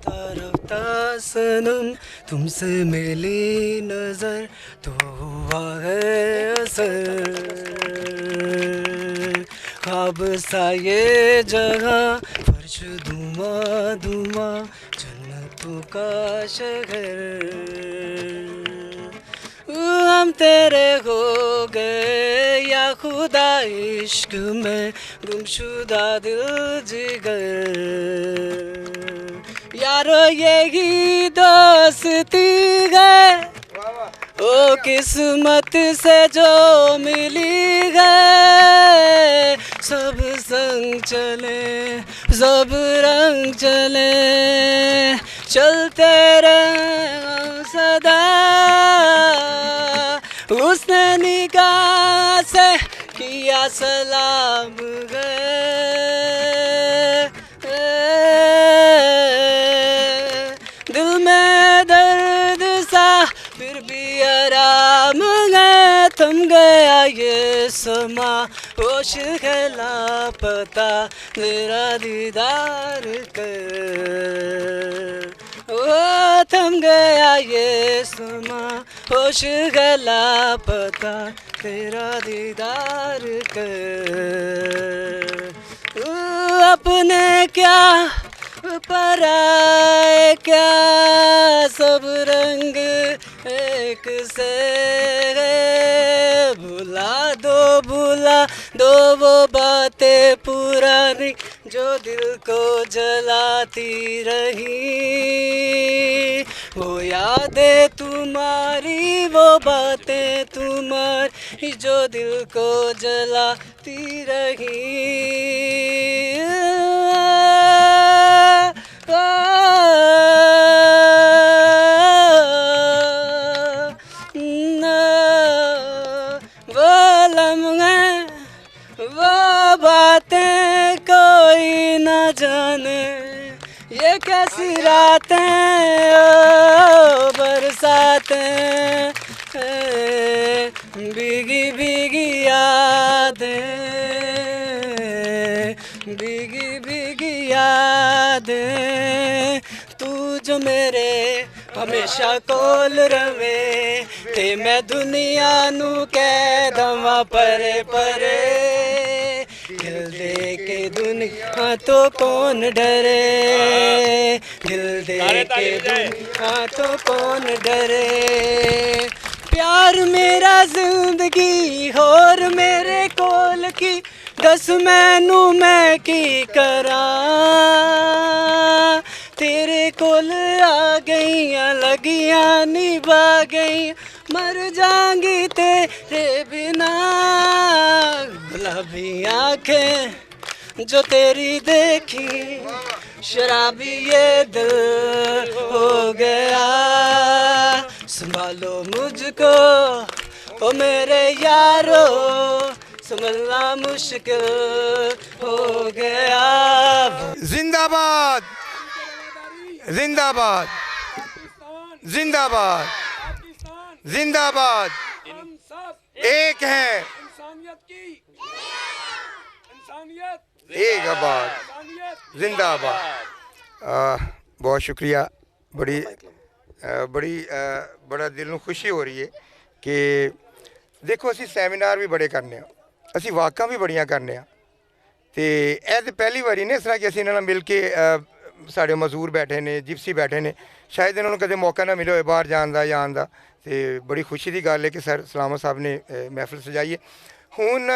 रफ्ता सनम तुमसे मिली नजर तो हुआ है असर ख्वाब सा ये जगह फर्श धुआं धुआं जन्नतों का शहर हम तेरे हो गए या खुदा इश्क में गुमशुदा दिल जिगर यारो यही दोस्ती है ओ किस्मत से जो मिली है सब संग चले सब रंग चले चलते रहे सदा उसने निगाह से किया सलाम दिल में दर्द सा फिर भी आराम है थम गया ये समा होश है लापता तेरा दीदार कर ओ थम गया ये समा होश है लापता तेरा दीदार कर अपने क्या पराए क्या सब रंग एक से भुला दो वो बातें पुरानी जो दिल को जलाती रही वो यादें तुम्हारी वो बातें तुम्हारी जो दिल को जलाती रही वो लम्हे वो बातें कोई न जाने ये कैसी रातें ओ बरसातें भीगी भीगी यादें भीगी भीगी यादें तू जो मेरे हमेशा कोल रवे ते मैं दुनिया नू कह दवा परे परे दिल दे के दुनिया तो कौन डरे दिल दे के दुनिया तो कौन डरे प्यार मेरा जिंदगी होर मेरे कोल की दस मैनू मैं की करा तेरे कोल आ गईयां लगियां निभा गई मर जाऊंगी तेरे बिना गुलाबी आंखें जो तेरी देखी शराबी ये दिल हो गया संभालो मुझको ओ मेरे यारो संभलना मुश्किल हो गया जिंदाबाद जिंदाबाद जिंदाबाद जिंदाबाद एक है एक आबाद जिंदाबाद बहुत शुक्रिया बड़ा दिल ਨੂੰ खुशी हो रही है कि देखो ਅਸੀਂ ਸੈਮੀਨਾਰ ਵੀ ਬੜੇ ਕਰਨੇ ਆ ਅਸੀਂ ਵਾਕਾਂ ਵੀ ਬੜੀਆਂ ਕਰਨੇ ਆ ਤੇ ਇਹ ਤੇ ਪਹਿਲੀ ਵਾਰੀ ਨੇ ਇਸ ਤਰ੍ਹਾਂ ਕਿ ਅਸੀਂ ਇਹਨਾਂ ਨਾਲ ਮਿਲ ਕੇ ਸਾਡੇ ਮਜ਼ਦੂਰ ਬੈਠੇ ਨੇ ਜਿਪਸੀ ਬੈਠੇ ਨੇ ਸ਼ਾਇਦ ਇਹਨਾਂ ਨੂੰ ਕਦੇ ਮੌਕਾ ਨਾ ਮਿਲਿਆ ਹੋਵੇ ਬਾਹਰ ਜਾਣ ਦਾ ਜਾਂ ਆਉਣ ਦਾ ਤੇ ਬੜੀ ਖੁਸ਼ੀ ਦੀ ਗੱਲ ਹੈ ਕਿ ਸਰ ਸਲਾਮਤ ਸਾਹਿਬ ਨੇ ਮਹਿਫਿਲ ਸਜਾਈ ਹੈ ਹੁਣ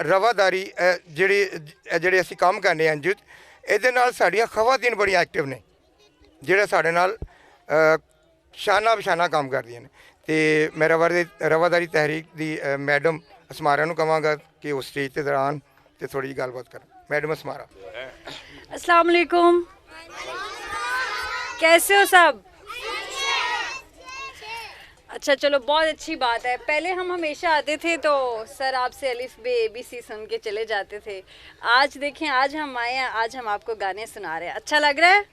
ਰਵਾਦਾਰੀ ਜਿਹੜੇ ਅਸੀਂ ਕੰਮ ਕਰਨੇ ਆ ਜੁੱਧ ਇਹਦੇ ਨਾਲ ਸਾਡੀਆਂ ਖਵਾਤੀਨ ਬੜੀਆਂ ਐਕਟਿਵ ਨੇ ਜਿਹੜੇ ਸਾਡੇ ਨਾਲ ਸ਼ਾਨਾ ਬਸ਼ਾਨਾ ਕੰਮ ਕਰਦੀਆਂ ਨੇ ਤੇ ਮੈਂ ਰਵਾਦਾਰੀ ਤਹਿਰੀਕ ਦੀ ਮੈਡਮ ਅਸਮਾਰਾ ਨੂੰ ਕਹਾਂਗਾ ਕਿ ਉਹ ਸਟੇਜ ਤੇ ਦੌਰਾਨ ਤੇ ਥੋੜੀ ਜਿਹੀ ਗੱਲਬਾਤ ਕਰਨ मैडम अस्मारा अस्सलाम वालेकुम कैसे हो सब अच्छा चलो बहुत अच्छी बात है पहले हम हमेशा आते थे तो सर आपसे अलिफ बे ABC सुन के चले जाते थे आज देखें आज हम आए हैं आज हम आपको गाने सुना रहे हैं अच्छा लग रहा है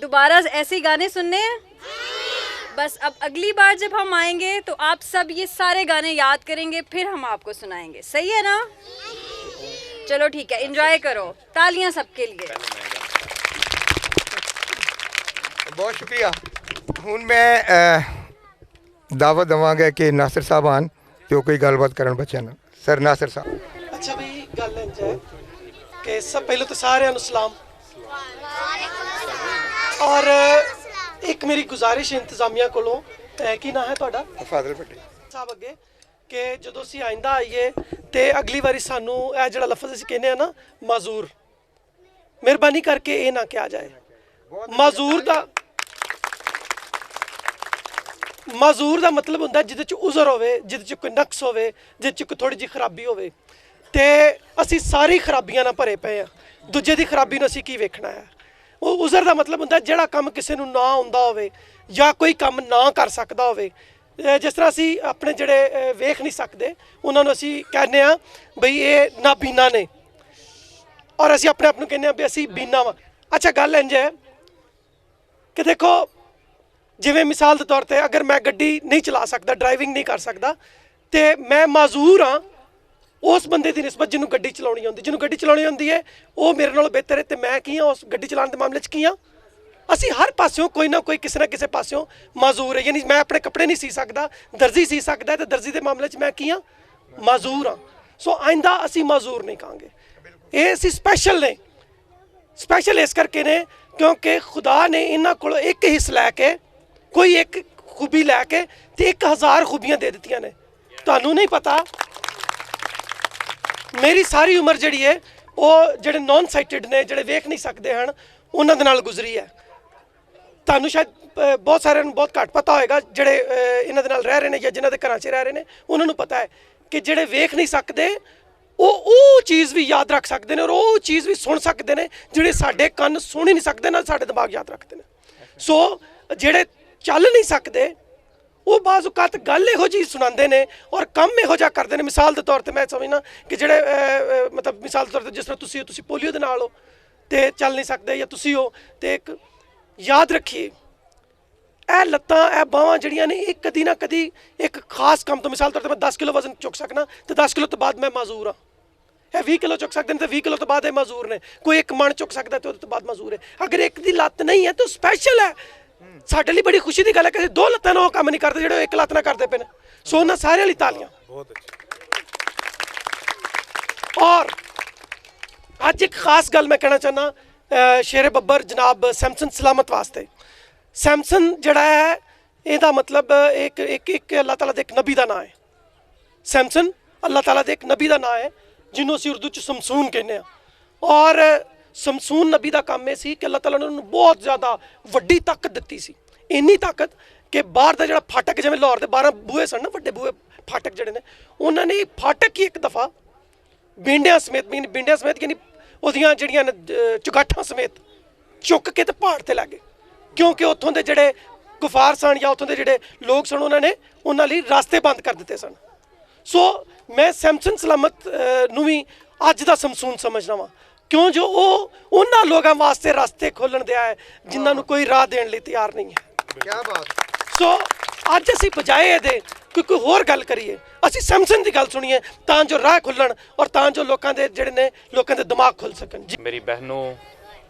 दोबारा ऐसे ही गाने सुनने हैं बस अब अगली बार जब हम आएंगे तो आप सब ये सारे गाने याद करेंगे फिर हम आपको सुनाएंगे सही है ना चलो ठीक है एंजॉय करो तालियां सबके लिए ਬਹੁਤ ਸ਼ੁਕਰੀਆ। ਹੁਣ ਮੈਂ ਦਾਅਵਤ ਦੇਵਾਂਗਾ ਕਿ ਨਾਸਿਰ ਸਾਹਿਬ ਆਉਣ ਤੇ ਉਹ ਕੋਈ ਗੱਲਬਾਤ ਕਰਨ ਬੱਚਿਆਂ ਨਾਲ। ਸਰ ਨਾਸਿਰ ਸਾਹਿਬ। ਅੱਛਾ ਬਈ ਗੱਲ ਇੰਜ ਹੈ ਕਿ ਸਭ ਪਹਿਲਾਂ ਤਾਂ ਸਾਰਿਆਂ ਨੂੰ ਸਲਾਮ ਔਰ ਇੱਕ ਮੇਰੀ ਗੁਜ਼ਾਰਿਸ਼ ਇੰਤਜ਼ਾਮੀਆ ਕੋਲੋਂ ਕੀ ਨਾਂ ਹੈ ਤੁਹਾਡਾ? ਫਾਜ਼ਿਲ ਭੱਟੀ ਸਾਹਿਬ ਅੱਗੇ ਕਿ ਜਦੋਂ ਅਸੀਂ ਆਇੰਦਾ ਆਈਏ ਤੇ ਅਗਲੀ ਵਾਰੀ ਸਾਨੂੰ ਇਹ ਜਿਹੜਾ ਲਫ਼ਜ਼ ਅਸੀਂ ਕਹਿੰਦੇ ਆ ਨਾ ਮਾਜ਼ੂਰ, ਮਿਹਰਬਾਨੀ ਕਰਕੇ ਇਹ ਨਾ ਕਿਹਾ ਜਾਏ। ਮਾਜ਼ੂਰ ਦਾ ਮਤਲਬ ਹੁੰਦਾ ਜਿਹਦੇ ਚ ਉਜ਼ਰ ਹੋਵੇ, ਜਿਹਦੇ ਚ ਕੋਈ ਨਕਸ ਹੋਵੇ, ਜਿਹਦੇ ਚ ਕੋਈ ਥੋੜੀ ਜਿਹੀ ਖਰਾਬੀ ਹੋਵੇ। ਤੇ ਅਸੀਂ ਸਾਰੀ ਖਰਾਬੀਆਂ ਨਾਲ ਭਰੇ ਪਏ ਆ, ਦੂਜੇ ਦੀ ਖਰਾਬੀ ਨੂੰ ਅਸੀਂ ਕੀ ਵੇਖਣਾ ਹੈ। ਉਹ ਉਜ਼ਰ ਦਾ ਮਤਲਬ ਹੁੰਦਾ ਜਿਹੜਾ ਕੰਮ ਕਿਸੇ ਨੂੰ ਨਾ ਆਉਂਦਾ ਹੋਵੇ ਜਾਂ ਕੋਈ ਕੰਮ ਨਾ ਕਰ ਸਕਦਾ ਹੋਵੇ। ਜਿਸ ਤਰ੍ਹਾਂ ਅਸੀਂ ਆਪਣੇ ਜਿਹੜੇ ਵੇਖ ਨਹੀਂ ਸਕਦੇ ਉਹਨਾਂ ਨੂੰ ਅਸੀਂ ਕਹਿੰਦੇ ਆ ਬਈ ਇਹ ਨਾਬੀਨਾ ਨੇ, ਔਰ ਅਸੀਂ ਆਪਣੇ ਆਪ ਨੂੰ ਕਹਿੰਦੇ ਆ ਵੀ ਅਸੀਂ ਬੀਨਾ ਵਾ। ਅੱਛਾ ਗੱਲ ਇੰਝ ਹੈ ਕਿ ਦੇਖੋ ਜਿਵੇਂ ਮਿਸਾਲ ਦੇ ਤੌਰ ਤੇ ਅਗਰ ਮੈਂ ਗੱਡੀ ਨਹੀਂ ਚਲਾ ਸਕਦਾ, ਡਰਾਈਵਿੰਗ ਨਹੀਂ ਕਰ ਸਕਦਾ, ਤੇ ਮੈਂ ਮਾਜ਼ੂਰ ਹਾਂ ਉਸ ਬੰਦੇ ਦੀ ਨਿਸਬਤ ਜਿਹਨੂੰ ਗੱਡੀ ਚਲਾਉਣੀ ਆਉਂਦੀ। ਜਿਹਨੂੰ ਗੱਡੀ ਚਲਾਉਣੀ ਆਉਂਦੀ ਹੈ ਉਹ ਮੇਰੇ ਨਾਲੋਂ ਬਿਹਤਰ ਹੈ ਤੇ ਮੈਂ ਕੀ ਹਾਂ ਉਸ ਗੱਡੀ ਚਲਾਉਣ ਦੇ ਮਾਮਲੇ 'ਚ ਕੀ ਹਾਂ। ਅਸੀਂ ਹਰ ਪਾਸਿਓਂ ਕੋਈ ਨਾ ਕੋਈ ਕਿਸੇ ਨਾ ਕਿਸੇ ਪਾਸਿਓਂ ਮਾਜ਼ੂਰ ਹੈ। ਯਾਨੀ ਮੈਂ ਆਪਣੇ ਕੱਪੜੇ ਨਹੀਂ ਸੀ ਸਕਦਾ, ਦਰਜੀ ਸੀ ਸਕਦਾ, ਤੇ ਦਰਜੀ ਦੇ ਮਾਮਲੇ 'ਚ ਮੈਂ ਕੀ ਹਾਂ, ਮਾਜ਼ੂਰ ਹਾਂ। ਸੋ ਆਇੰਦਾ ਅਸੀਂ ਮਾਜ਼ੂਰ ਨਹੀਂ ਕਹਾਂਗੇ। ਇਹ ਅਸੀਂ ਸਪੈਸ਼ਲ ਨੇ। ਸਪੈਸ਼ਲ ਇਸ ਕਰਕੇ ਨੇ ਕਿਉਂਕਿ ਖੁਦਾ ਨੇ ਇਹਨਾਂ ਕੋਲੋਂ ਇੱਕ ਹਿੱਸ ਲੈ ਕੇ, ਕੋਈ ਇੱਕ ਖੂਬੀ ਲੈ ਕੇ ਤੇ 1000 ਖੂਬੀਆਂ ਦੇ ਦਿੱਤੀਆਂ ਨੇ। ਤੁਹਾਨੂੰ ਨਹੀਂ ਪਤਾ ਮੇਰੀ ਸਾਰੀ ਉਮਰ ਜਿਹੜੀ ਹੈ ਉਹ ਜਿਹੜੇ ਨੌਨ ਸਾਈਟਡ ਨੇ, ਜਿਹੜੇ ਵੇਖ ਨਹੀਂ ਸਕਦੇ ਹਨ, ਉਹਨਾਂ ਦੇ ਨਾਲ ਗੁਜ਼ਰੀ ਹੈ। ਤੁਹਾਨੂੰ ਸ਼ਾਇਦ ਬਹੁਤ ਸਾਰਿਆਂ ਨੂੰ ਬਹੁਤ ਘੱਟ ਪਤਾ ਹੋਏਗਾ ਜਿਹੜੇ ਇਹਨਾਂ ਦੇ ਨਾਲ ਰਹਿ ਰਹੇ ਨੇ ਜਾਂ ਜਿਨ੍ਹਾਂ ਦੇ ਘਰਾਂ 'ਚ ਰਹਿ ਰਹੇ ਨੇ, ਉਹਨਾਂ ਨੂੰ ਪਤਾ ਹੈ ਕਿ ਜਿਹੜੇ ਵੇਖ ਨਹੀਂ ਸਕਦੇ ਉਹ ਚੀਜ਼ ਵੀ ਯਾਦ ਰੱਖ ਸਕਦੇ ਨੇ, ਔਰ ਉਹ ਚੀਜ਼ ਵੀ ਸੁਣ ਸਕਦੇ ਨੇ ਜਿਹੜੇ ਸਾਡੇ ਕੰਨ ਸੁਣ ਹੀ ਨਹੀਂ ਸਕਦੇ, ਨਾ ਸਾਡੇ ਦਿਮਾਗ ਯਾਦ ਰੱਖਦੇ ਨੇ। ਸੋ ਜਿਹੜੇ ਚੱਲ ਨਹੀਂ ਸਕਦੇ ਉਹ ਬਾਜ਼ ਔਕਾਤ ਗੱਲ ਇਹੋ ਜਿਹੀ ਸੁਣਾਉਂਦੇ ਨੇ ਔਰ ਕੰਮ ਇਹੋ ਜਿਹਾ ਕਰਦੇ ਨੇ। ਮਿਸਾਲ ਦੇ ਤੌਰ ਤੇ ਮੈਂ ਸਮਝਣਾ ਕਿ ਜਿਹੜੇ ਮਤਲਬ ਮਿਸਾਲ ਦੇ ਤੌਰ ਤੇ ਜਿਸ ਤਰ੍ਹਾਂ ਤੁਸੀਂ ਪੋਲੀਓ ਦੇ ਨਾਲ ਹੋ ਤੇ ਚੱਲ ਨਹੀਂ ਸਕਦੇ, ਜਾਂ ਤੁਸੀਂ ਹੋ ਤੇ ਇੱਕ ਯਾਦ ਰੱਖੀਏ ਇਹ ਲੱਤਾਂ ਇਹ ਬਾਹਾਂ ਜਿਹੜੀਆਂ ਨੇ ਇਹ ਕਦੀ ਨਾ ਕਦੀ ਇੱਕ ਖਾਸ ਕੰਮ ਤੋਂ, ਮਿਸਾਲ ਤੌਰ ਤੇ ਮੈਂ 10 ਕਿਲੋ ਵਜ਼ਨ ਚੁੱਕ ਸਕਣਾ ਤੇ 10 ਕਿਲੋ ਤੋਂ ਬਾਅਦ ਮੈਂ ਮਾਜ਼ੂਰ ਹਾਂ। ਇਹ 20 ਕਿਲੋ ਚੁੱਕ ਸਕਦੇ ਨੇ ਤੇ 20 ਕਿਲੋ ਤੋਂ ਬਾਅਦ ਇਹ ਮਾਜ਼ੂਰ ਨੇ। ਕੋਈ ਇੱਕ ਮਣ ਚੁੱਕ ਸਕਦਾ ਤੇ ਉਹਦੇ ਤੋਂ ਬਾਅਦ ਮਾਜ਼ੂਰ ਹੈ। ਅਗਰ ਇੱਕ ਦੀ ਲੱਤ ਨਹੀਂ ਹੈ ਤਾਂ ਸਪੈਸ਼ਲ ਹੈ। ਸਾਡੇ ਲਈ ਬੜੀ ਖੁਸ਼ੀ ਦੀ ਗੱਲ ਹੈ ਕਿ ਅਸੀਂ 2 ਲੱਤਾਂ ਨਾਲ ਉਹ ਕੰਮ ਨਹੀਂ ਕਰਦੇ ਜਿਹੜੇ ਇੱਕ ਲੱਤ ਨਾਲ ਕਰਦੇ ਪਏ ਨੇ। ਸੋ ਉਹਨਾਂ ਸਾਰਿਆਂ ਲਈ ਤਾਲੀਆਂ। ਬਹੁਤ ਅੱਛਾ। ਔਰ ਅੱਜ ਇੱਕ ਖਾਸ ਗੱਲ ਮੈਂ ਕਹਿਣਾ ਚਾਹੁੰਦਾ ਸ਼ੇਰੇ ਬੱਬਰ ਜਨਾਬ ਸੈਮਸਨ ਸਲਾਮਤ ਵਾਸਤੇ। ਸੈਮਸਨ ਜਿਹੜਾ ਹੈ ਇਹਦਾ ਮਤਲਬ ਇੱਕ ਅੱਲਾਹ ਤਾਲਾ ਦੇ ਇੱਕ ਨਬੀ ਦਾ ਨਾਂ ਹੈ। ਸੈਮਸਨ ਅੱਲਾਹ ਤਾਲਾ ਦੇ ਇੱਕ ਨਬੀ ਦਾ ਨਾਂ ਹੈ ਜਿਹਨੂੰ ਅਸੀਂ ਉਰਦੂ 'ਚ ਸਮਸੂਨ ਕਹਿੰਦੇ ਹਾਂ। ਔਰ ਸਮਸੂਨ ਨਬੀ ਦਾ ਕੰਮ ਇਹ ਸੀ ਕਿ ਅੱਲਾਹ ਤਾਲਾ ਨੇ ਉਹਨੂੰ ਬਹੁਤ ਜ਼ਿਆਦਾ ਵੱਡੀ ਤਾਕਤ ਦਿੱਤੀ ਸੀ। ਇੰਨੀ ਤਾਕਤ ਕਿ ਬਾਹਰ ਦਾ ਜਿਹੜਾ ਫਾਟਕ, ਜਿਵੇਂ ਲਾਹੌਰ ਦੇ 12 ਬੂਹੇ ਸਨ ਨਾ, ਵੱਡੇ ਬੂਹੇ ਫਾਟਕ ਜਿਹੜੇ ਨੇ, ਉਹਨਾਂ ਨੇ ਫਾਟਕ ਹੀ ਇੱਕ ਦਫਾ ਬਿੰਡਿਆਂ ਸਮੇਤ ਯਾਨੀ ਉਹਦੀਆਂ ਜਿਹੜੀਆਂ ਚੁਗਾਠਾਂ ਸਮੇਤ ਚੁੱਕ ਕੇ ਤੇ ਪਹਾੜ ਤੇ ਲੈ ਗਏ, ਕਿਉਂਕਿ ਉੱਥੋਂ ਦੇ ਜਿਹੜੇ ਗੁਫਾਰ ਸਨ ਜਾਂ ਉੱਥੋਂ ਦੇ ਜਿਹੜੇ ਲੋਕ ਸਨ ਉਹਨਾਂ ਲਈ ਰਸਤੇ ਬੰਦ ਕਰ ਦਿੱਤੇ ਸਨ। ਸੋ ਮੈਂ ਸੈਮਸਨ ਸਲਾਮਤ ਨੂੰ ਵੀ ਅੱਜ ਦਾ ਸਮਸੂਨ ਸਮਝਦਾ ਵਾਂ, ਕਿਉਂ ਜੋ ਉਹ ਉਹਨਾਂ ਲੋਕਾਂ ਵਾਸਤੇ ਰਸਤੇ ਖੋਲਣ ਦਿਆ ਹੈ ਜਿਨ੍ਹਾਂ ਨੂੰ ਕੋਈ ਰਾਹ ਦੇਣ ਲਈ ਤਿਆਰ ਨਹੀਂ ਹੈ। ਕੀ ਬਾਤ। ਸੋ ਅੱਜ ਅਸੀਂ ਬਜਾਏ ਇਹਦੇ ਕਿ ਕੋਈ ਹੋਰ ਗੱਲ ਕਰੀਏ, ਅਸੀਂ ਸੈਮਸਨ ਦੀ ਗੱਲ ਸੁਣੀਏ ਤਾਂ ਜੋ ਰਾਹ ਖੁੱਲਣ ਔਰ ਤਾਂ ਜੋ ਲੋਕਾਂ ਦੇ ਜਿਹੜੇ ਨੇ ਲੋਕਾਂ ਦੇ ਦਿਮਾਗ ਖੁੱਲ ਸਕਣ। मेरी बहनों,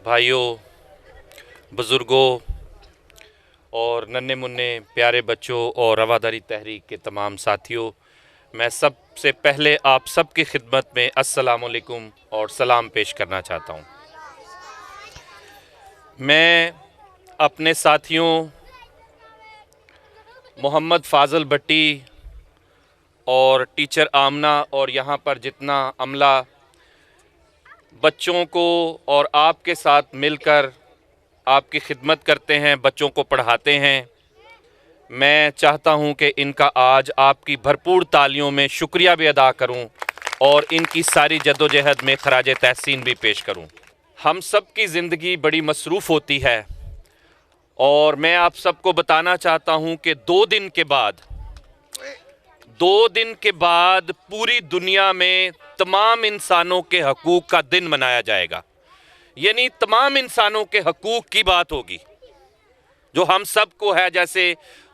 भाइयों, बुज़ुर्गों और नन्हे मुन्ने प्यारे बच्चों और रवादारी तहरीक के तमाम साथियों, मैं सबसे पहले आप सबकी खिदमत में अस्सलाम वालेकुम और सलाम पेश करना चाहता हूँ। मैं अपने साथियों मोहम्मद फ़ाज़ल भट्टी और टीचर आमना और यहाँ पर जितना अमला बच्चों को और आपके साथ मिलकर आपकी खिदमत करते हैं, बच्चों को पढ़ाते हैं, मैं चाहता हूं कि इनका आज आपकी भरपूर तालियों में शुक्रिया भी अदा करूं और इनकी सारी जद्दोजहद में खराज तहसीन भी पेश करूं। हम सब की ज़िंदगी बड़ी मसरूफ़ होती है और मैं आप सबको बताना चाहता हूं कि 2 दिन के बाद पूरी दुनिया में तमाम इंसानों के हकूक़ का दिन मनाया जाएगा। यानी तमाम इंसानों के हकूक़ की बात होगी जो हम सब को है। जैसे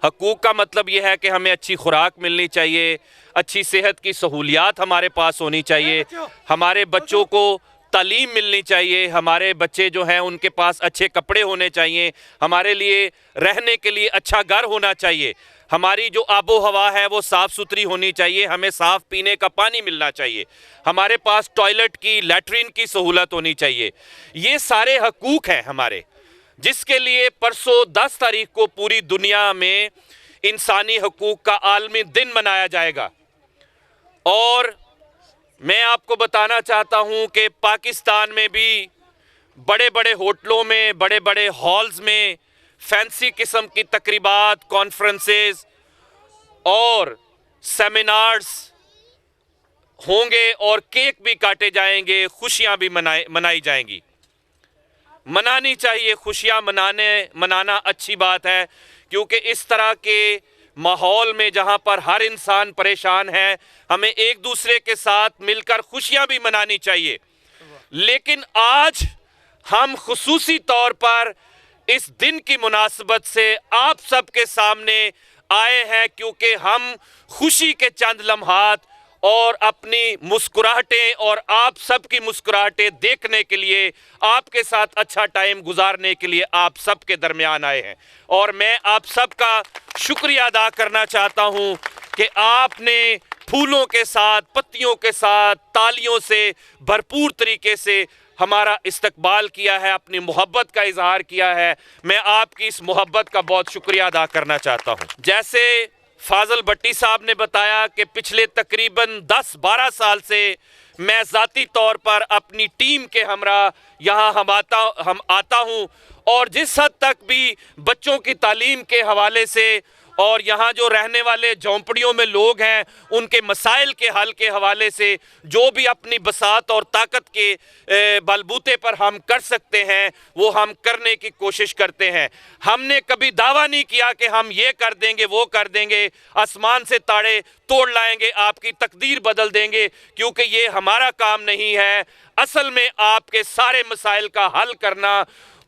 हकूक़ का मतलब यह है कि हमें अच्छी खुराक मिलनी चाहिए, अच्छी सेहत की सहूलियात हमारे पास होनी चाहिए, हमारे बच्चों को तालीम मिलनी चाहिए, हमारे बच्चे जो हैं उनके पास अच्छे कपड़े होने चाहिए, हमारे लिए रहने के लिए अच्छा घर होना चाहिए, हमारी जो आबो हवा है वो साफ़ सुथरी होनी चाहिए, हमें साफ़ पीने का पानी मिलना चाहिए, हमारे पास टॉयलेट की लैट्रिन की सहूलत होनी चाहिए। ये सारे हकूक़ हैं हमारे, जिसके लिए परसों 10 तारीख को पूरी दुनिया में इंसानी हकूक़ का आलमी दिन मनाया जाएगा। और मैं आपको बताना चाहता हूं कि पाकिस्तान में भी बड़े बड़े होटलों में, बड़े बड़े हॉल्स में फैंसी किस्म की तकरीबात, कॉन्फ्रेंसेस और सेमिनार्स होंगे और केक भी काटे जाएंगे, खुशियां भी मनाई जाएंगी। मनानी चाहिए, खुशियां मनाना अच्छी बात है, क्योंकि इस तरह के माहौल में जहां पर हर इंसान परेशान है, हमें एक दूसरे के साथ मिलकर खुशियां भी मनानी चाहिए। लेकिन आज हम खुसूसी तौर पर इस दिन की मुनासबत से आप सबके सामने आए हैं, क्योंकि हम खुशी के चंद लम्हात और अपनी मुस्कुराहटें और आप सबकी मुस्कुराहटें देखने के लिए, आपके साथ अच्छा टाइम गुजारने के लिए आप सबके दरमियान आए हैं। और मैं आप सबका शुक्रिया अदा करना चाहता हूं कि आपने फूलों के साथ, पत्तियों के साथ, तालियों से भरपूर तरीके से हमारा इस्तकबाल किया है, अपनी मोहब्बत का इजहार किया है। मैं आपकी इस मोहब्बत का बहुत शुक्रिया अदा करना चाहता हूं। जैसे फाजल भट्टी साहब ने बताया कि पिछले तकरीबन 10-12 साल से मैं ज़ाती तौर पर अपनी टीम के हमरा यहाँ हम आता हूँ, और जिस हद तक भी बच्चों की तालीम के हवाले से और यहाँ जो रहने वाले झोंपड़ियों में लोग हैं उनके मसाइल के हल के हवाले से जो भी अपनी बसात और ताकत के बलबूते पर हम कर सकते हैं वो हम करने की कोशिश करते हैं। हमने कभी दावा नहीं किया कि हम ये कर देंगे, वो कर देंगे, आसमान से ताड़े तोड़ लाएंगे, आपकी तकदीर बदल देंगे, क्योंकि ये हमारा काम नहीं है। असल में आपके सारे मसाइल का हल करना,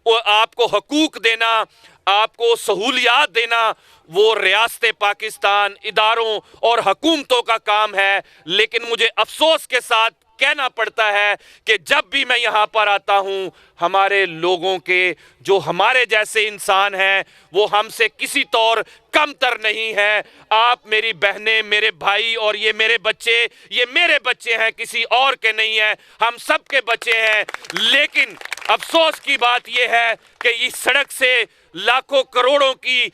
वो आपको हकूक देना, आपको सहूलियात देना, वो रियासत पाकिस्तान, इदारों और हुकूमतों का काम है। लेकिन मुझे अफसोस के साथ कहना पड़ता है कि जब भी मैं यहाँ पर आता हूँ, हमारे लोगों के जो हमारे जैसे इंसान हैं वो हमसे किसी तौर कमतर नहीं है। आप मेरी बहनें, मेरे भाई और ये मेरे बच्चे हैं, किसी और के नहीं हैं, हम सब के बच्चे हैं। लेकिन अफसोस की बात यह है कि इस सड़क से लाखों करोड़ों की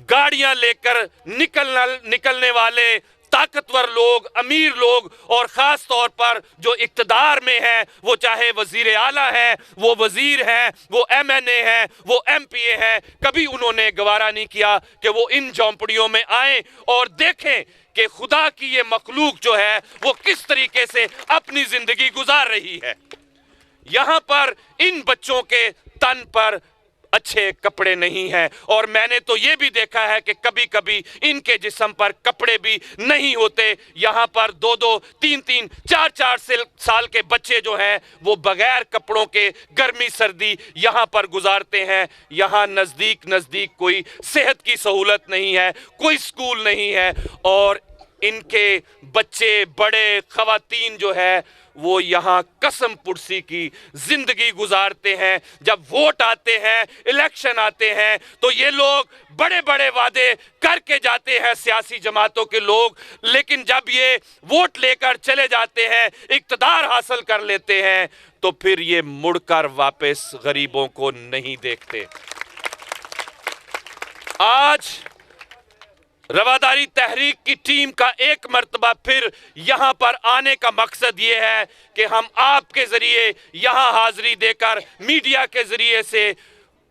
गाड़ियां लेकर निकलने वाले ताकतवर लोग, अमीर लोग और ख़ास तौर पर जो इक़्तिदार में हैं, वो चाहे वज़ीर आला हैं, वो वज़ीर हैं, वो MNA हैं, वो MPA हैं, कभी उन्होंने गवारा नहीं किया कि वो इन झोंपड़ियों में आएँ और देखें कि खुदा की ये मखलूक जो है वो किस तरीके से अपनी ज़िंदगी गुजार रही है। यहाँ पर इन बच्चों के तन पर अच्छे कपड़े नहीं हैं, और मैंने तो ये भी देखा है कि कभी कभी इनके जिस्म पर कपड़े भी नहीं होते। यहाँ पर 2-2, 3-3, 4-4 साल के बच्चे जो हैं वो बगैर कपड़ों के गर्मी सर्दी यहाँ पर गुजारते हैं। यहाँ नज़दीक कोई सेहत की सहूलत नहीं है, कोई स्कूल नहीं है, और इनके बच्चे, बड़े, ख़वातीन जो है वो यहाँ कसम पुरसी की जिंदगी गुजारते हैं। जब वोट आते हैं, इलेक्शन आते हैं, तो ये लोग बड़े बड़े वादे करके जाते हैं, सियासी जमातों के लोग, लेकिन जब ये वोट लेकर चले जाते हैं, इक़्तिदार हासिल कर लेते हैं, तो फिर ये मुड़कर वापस गरीबों को नहीं देखते। आज रवादारी तहरीक की टीम का एक मर्तबा फिर यहाँ पर आने का मकसद ये है कि हम आपके ज़रिए यहाँ हाज़िरी देकर मीडिया के ज़रिए से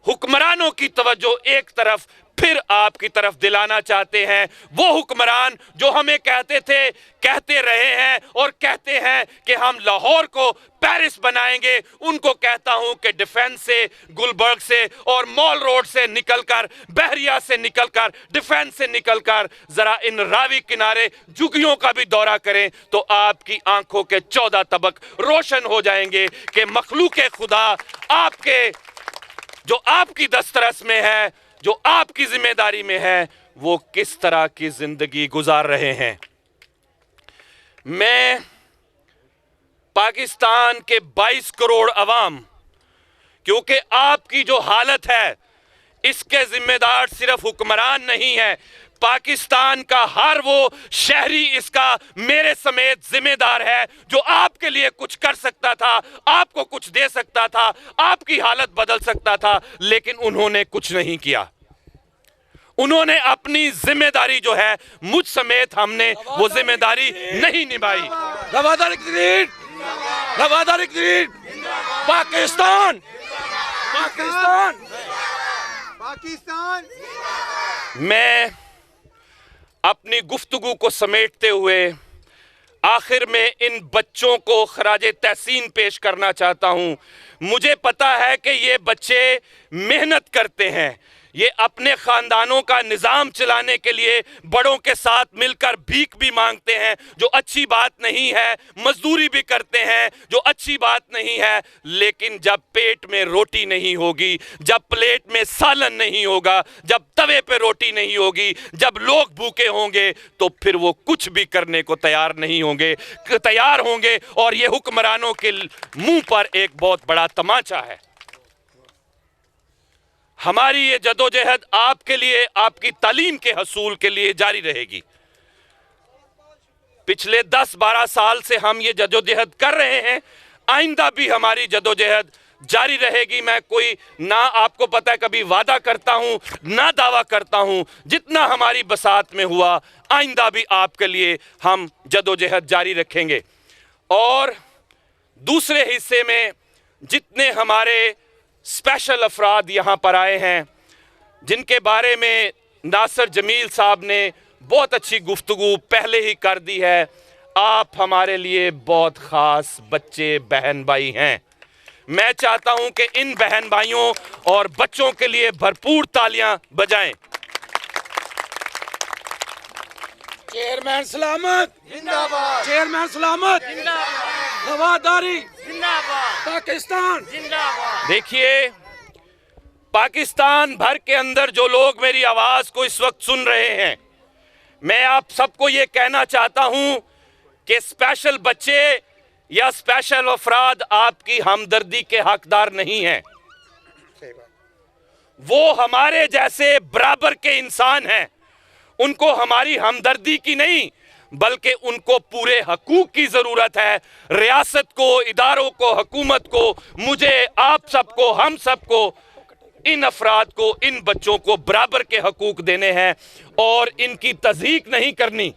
हुक्मरानों की तवज्जो एक तरफ फिर आपकी तरफ दिलाना चाहते हैं। वो हुक्मरान जो हमें कहते रहे हैं और कहते हैं कि हम लाहौर को पेरिस बनाएंगे, उनको कहता हूं कि डिफेंस से, गुलबर्ग से और मॉल रोड से निकलकर, बहरिया से निकलकर, डिफेंस से निकलकर जरा इन रावी किनारे झुग्गियों का भी दौरा करें तो आपकी आंखों के 14 तबक रोशन हो जाएंगे कि मखलूक खुदा जो आपकी दस्तरस में है, जो आपकी जिम्मेदारी में है, वो किस तरह की जिंदगी गुजार रहे हैं। मैं पाकिस्तान के 22 करोड़ अवाम, क्योंकि आपकी जो हालत है इसके जिम्मेदार सिर्फ हुक्मरान नहीं है, पाकिस्तान का हर वो शहरी इसका मेरे समेत जिम्मेदार है जो आपके लिए कुछ कर सकता था, आपको कुछ दे सकता था, आपकी हालत बदल सकता था, लेकिन उन्होंने कुछ नहीं किया। उन्होंने अपनी जिम्मेदारी जो है, मुझ समेत हमने वो जिम्मेदारी नहीं निभाई। रवादारी तहरीक, रवादारी तहरीक, पाकिस्तान, पाकिस्तान, पाकिस्तान। मैं अपनी गुफ्तगू को समेटते हुए आखिर में इन बच्चों को खराजे तहसीन पेश करना चाहता हूं। मुझे पता है कि ये बच्चे मेहनत करते हैं, ये अपने खानदानों का निज़ाम चलाने के लिए बड़ों के साथ मिलकर भीख भी मांगते हैं, जो अच्छी बात नहीं है, मजदूरी भी करते हैं, जो अच्छी बात नहीं है, लेकिन जब पेट में रोटी नहीं होगी, जब प्लेट में सालन नहीं होगा, जब तवे पे रोटी नहीं होगी, जब लोग भूखे होंगे, तो फिर वो कुछ भी करने को तैयार नहीं होंगे, तैयार होंगे। और ये हुक्मरानों के मुंह पर एक बहुत बड़ा तमाचा है। हमारी ये जदोजहद आपके लिए, आपकी तालीम के हसूल के लिए जारी रहेगी। पिछले 10-12 साल से हम ये जदोजहद कर रहे हैं, आइंदा भी हमारी जदोजहद जारी रहेगी। मैं कोई ना, आपको पता है, कभी वादा करता हूं ना दावा करता हूं। जितना हमारी बसात में हुआ, आइंदा भी आपके लिए हम जदोजहद जारी रखेंगे। और दूसरे हिस्से में जितने हमारे स्पेशल अफराद यहाँ पर आए हैं, जिनके बारे में नासिर जमील साहब ने बहुत अच्छी गुफ्तगू पहले ही कर दी है, आप हमारे लिए बहुत ख़ास बच्चे बहन भाई हैं। मैं चाहता हूं कि इन बहन भाइयों और बच्चों के लिए भरपूर तालियां बजाएं। चेयरमैन सलामत जिंदाबाद, चेयरमैन सलामत जिंदाबाद, रवादारी जिंदाबाद, पाकिस्तान जिंदाबाद। देखिए, पाकिस्तान भर के अंदर जो लोग मेरी आवाज को इस वक्त सुन रहे हैं, मैं आप सबको ये कहना चाहता हूं कि स्पेशल बच्चे या स्पेशल अफराद आपकी हमदर्दी के हकदार नहीं हैं। वो हमारे जैसे बराबर के इंसान हैं। उनको हमारी हमदर्दी की नहीं, बल्कि उनको पूरे हकूक की जरूरत है। रियासत को, इदारों को, हुकूमत को, मुझे, आप सबको, हम सबको, इन अफराद को, इन बच्चों को बराबर के हकूक देने हैं और इनकी तज़हीक नहीं करनी,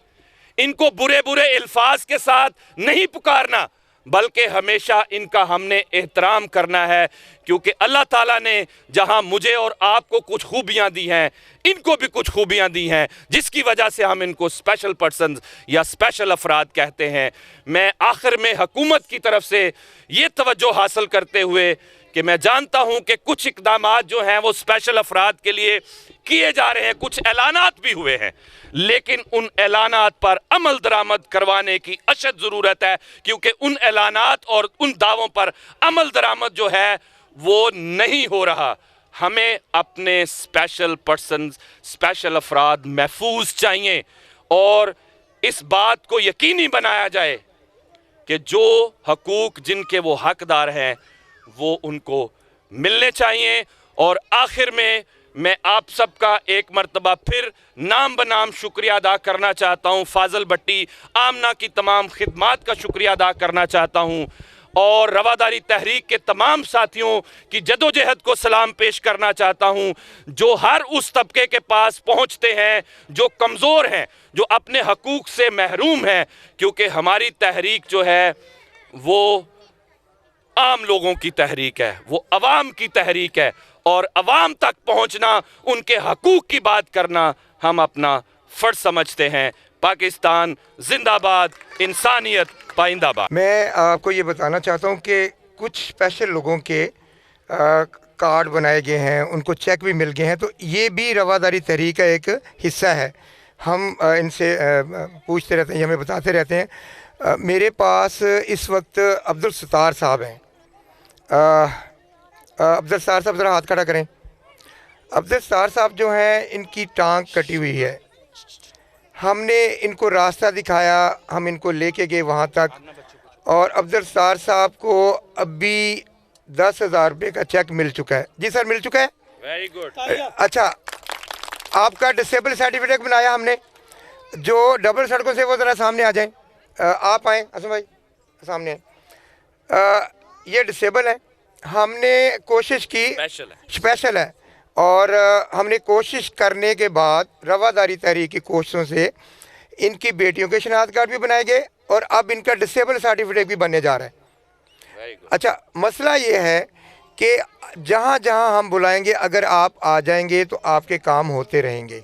इनको बुरे बुरे अल्फाज के साथ नहीं पुकारना, बल्कि हमेशा इनका हमने एहतराम करना है। क्योंकि अल्लाह ताला ने जहां मुझे और आपको कुछ खूबियां दी हैं, इनको भी कुछ खूबियां दी हैं, जिसकी वजह से हम इनको स्पेशल पर्सन या स्पेशल अफराद कहते हैं। मैं आखिर में हुकूमत की तरफ से ये तवज्जो हासिल करते हुए कि मैं जानता हूं कि कुछ इक़दामात जो हैं वो स्पेशल अफराद के लिए किए जा रहे हैं, कुछ ऐलानात भी हुए हैं, लेकिन उन ऐलानात पर अमल दरामद करवाने की अशद ज़रूरत है। क्योंकि उन ऐलानात और उन दावों पर अमल दरामद जो है वो नहीं हो रहा। हमें अपने स्पेशल पर्सन, स्पेशल अफराद महफूज चाहिए और इस बात को यकीनी बनाया जाए कि जो हकूक जिनके वो हकदार हैं वो उनको मिलने चाहिए। और आखिर में मैं आप सबका एक मर्तबा फिर नाम बनाम शुक्रिया अदा करना चाहता हूँ। फाजल भट्टी, आमना की तमाम खिदमात का शुक्रिया अदा करना चाहता हूँ और रवादारी तहरीक के तमाम साथियों की जदोजहद को सलाम पेश करना चाहता हूँ, जो हर उस तबके के पास पहुँचते हैं जो कमज़ोर हैं, जो अपने हकूक़ से महरूम हैं। क्योंकि हमारी तहरीक जो है वो आम लोगों की तहरीक है, वो अवाम की तहरीक है और अवाम तक पहुंचना, उनके हकूक़ की बात करना हम अपना फ़र्ज़ समझते हैं। पाकिस्तान जिंदाबाद, इंसानियत पाइंदाबाद। मैं आपको ये बताना चाहता हूँ कि कुछ स्पेशल लोगों के कार्ड बनाए गए हैं, उनको चेक भी मिल गए हैं, तो ये भी रवादारी तहरीक का एक हिस्सा है। हम इनसे पूछते रहते हैं, हमें बताते रहते हैं। मेरे पास इस वक्त अब्दुल सत्तार साहब हैं। अब्दुल सत्तार साहब ज़रा हाथ खड़ा करें। अब्दुल सत्तार साहब जो हैं, इनकी टांग कटी हुई है। हमने इनको रास्ता दिखाया, हम इनको लेके गए वहाँ तक और अफजल सत्तार साहब को अभी 10,000 रुपये का चेक मिल चुका है। जी सर, मिल चुका है। Very good. अच्छा, आपका डिसेबल सर्टिफिकेट बनाया हमने। जो डबल सड़कों से वो ज़रा सामने आ जाएं। आप आएँ असम भाई, सामने आएं। ये डिसेबल है, हमने कोशिश की, स्पेशल है और हमने कोशिश करने के बाद रवादारी तहरीक की कोशिशों से इनकी बेटियों के शनाख्त कार्ड भी बनाए गए और अब इनका डिसेबल सर्टिफिकेट भी बनने जा रहा है। अच्छा, मसला ये है कि जहाँ जहाँ हम बुलाएंगे अगर आप आ जाएंगे तो आपके काम होते रहेंगे।